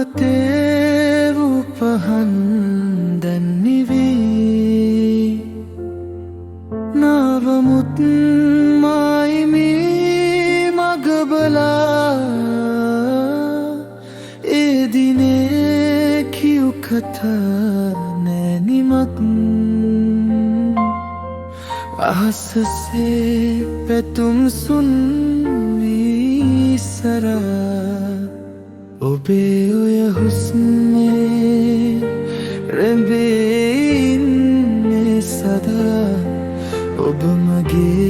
මාවතේ වූ පහන් දැන් නිවී නවමුත් මායිමී මග බලා ඒ දිනේ කියු කතා නෑනිමක් අහසසේ පැතුම් සුන් වී සරා ඔබේ ඔය හුස්නේ රැඳේ ඉන්නේ සදා ඔබ මගේ